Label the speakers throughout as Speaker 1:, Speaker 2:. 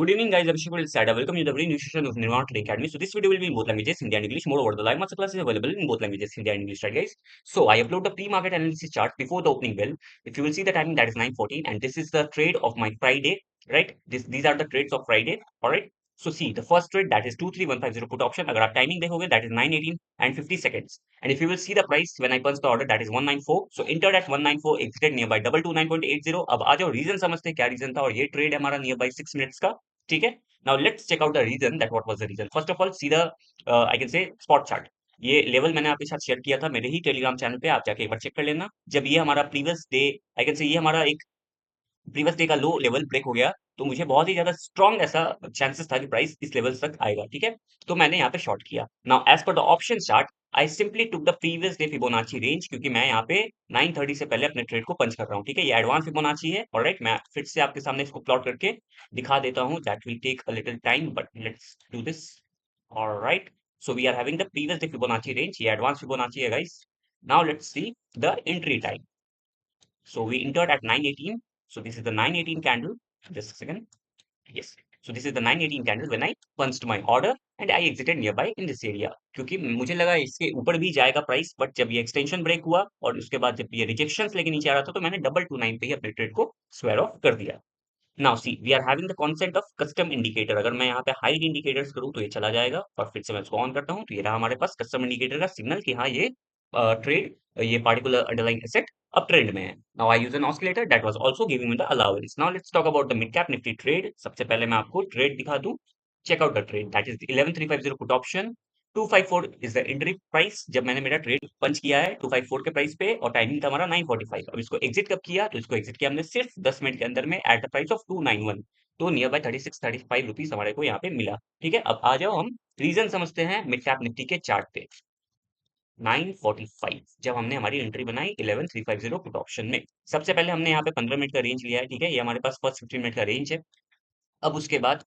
Speaker 1: Good evening, guys. Abhishek will start. Welcome to the very new session of Nirvana Trade Academy. So this video will be in both languages, Hindi and English. Moreover, the live master class is available in both languages, Hindi and English, right, guys? So I upload the pre-market analysis chart before the opening bell. If you will see the timing, that is 9:14, and this is the trade of my Friday, right? These are the trades of Friday, all right? So see, the first trade, that is 23150 put option. अगर आप timing देखोगे, that is 9:18 and 50 seconds. And if you will see the price when I punch the order, that is 194. So entered at 194, exited nearby 229.80. अब आ जाओ reason समझते हैं क्या reason था, और ये ट्रेड है हमारा नियरबाई 6 मिनट्स का, ठीक है। Now let's check out the reason that what was the reason. First of all see the I can say spot chart. ये लेवल मैंने आपके साथ शेयर किया था मेरे ही टेलीग्राम चैनल पे, आप जाके एक बार चेक कर लेना। जब ये हमारा प्रीवियस डे, आई कैन से ये हमारा एक प्रीवियस डे का लो लेवल ब्रेक हो गया, तो मुझे बहुत ही ज्यादा स्ट्रॉन्ग ऐसा चांसेस था कि प्राइस इस लेवल तक आएगा, ठीक है। तो मैंने यहाँ पे शॉर्ट किया। Now as per the option chart, I simply took the previous day Fibonacci range, क्योंकि मैं यहाँ पे 9:30 से पहले अपने ट्रेड को पंच कर रहा हूँ, ठीक है। ये एडवांस फिबोनाची है, ऑलराइट। मैं फिर से आपके सामने इसको प्लॉट करके दिखा देता हूँ, that will take a little time, but let's do this. Alright, so we are having the previous day Fibonacci range, ये एडवांस फिबोनाची है guys. Now let's see the entry time. So we entered at 9:18. So this is the 9:18 candle. Just a second. Yes. So this is the 9:18 candle when I punched my order and I exited nearby in this area. क्योंकि मुझे लगा इसके ऊपर भी जाएगा price, but जब ये extension break हुआ और उसके बाद जब ये रिजेक्शंस लेके नीचे आ रहा था, तो मैंने 229 पे ही अपने ट्रेड को स्क्वायर ऑफ कर दिया। Now see we are having the concept of custom indicator. अगर मैं यहाँ पे हाइड इंडिकेटर्स करूँ तो ये चला जाएगा, और फिर से मैं इसको ऑन करता हूँ तो ये रहा हमारे पास कस्टम इंडिकेटर का सिग्नल कि हाँ ये ट्रेड, ये पार्टिकुलर अंडरलाइंग एसेट अब ट्रेंड में है। Now I use an oscillator that was also giving me the allowance. Now let's talk about the mid cap Nifty trade. सबसे पहले मैं आपको ट्रेड दिखा दूं। Check out the trade, that is 11350 put option. 254 is the entry price जब मैंने मेरा trade पंच किया है 254 के प्राइस पे, और टाइमिंग था हमारा 9:45। अब इसको एग्जिट कब किया, तो इसको एग्जिट किया हमने सिर्फ 10 मिनट के अंदर में एट द प्राइस ऑफ 291। तो नियर बाय 36-35 रुपीज हमारे को यहाँ पे मिला, ठीक है। अब आ जाओ हम रीजन समझते हैं मिड कैप निफ्टी के चार्ट पे। 9:45 जब हमने हमारी एंट्री बनाई 11350 पुट ऑप्शन में, सबसे पहले हमने यहाँ पे 15 मिनट का रेंज लिया है, ठीक है। ये हमारे पास फर्स्ट 15 मिनट का रेंज है। अब उसके बाद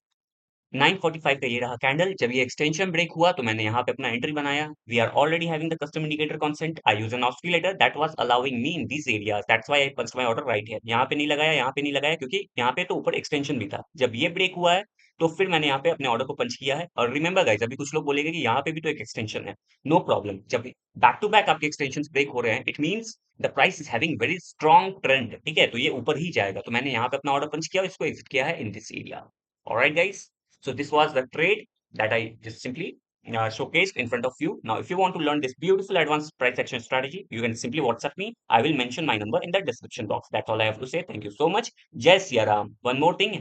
Speaker 1: 9:45 का ये रहा कैंडल, जब ये एक्सटेंशन ब्रेक हुआ तो मैंने यहाँ पे अपना एंट्री बनाया। We are already having the custom indicator concept. I use an oscillator that was allowing me in this area, that's why I punched my order right here. यहाँ पे नहीं लगाया, यहाँ पे नहीं लगाया, क्योंकि यहाँ पे तो ऊपर एक्सटेंशन भी था। जब ये ब्रेक हुआ है तो फिर मैंने यहाँ पे अपने ऑर्डर को पंच किया है। और रिमेंबर गाइस, अभी कुछ लोग बोलेंगे कि यहाँ पे भी तो एक एक्सटेंशन है। नो प्रॉब्लम, जब बैक टू बैक आपके एक्सटेंशन ब्रेक हो रहे हैं, it means the price is having very strong trend, ठीक है। तो ये ऊपर ही जाएगा, तो मैंने यहाँ पे अपना ऑर्डर पंच किया, इसको एग्जिट किया है इन this area. Alright guys, so this was the trade that I just simply showcased in front of you. Now, if you want to learn this beautiful advanced price action strategy, you can simply WhatsApp me. I will mention my number in the description box. That's all I have to say. Thank you so much. Jai Siya Ram. One more thing.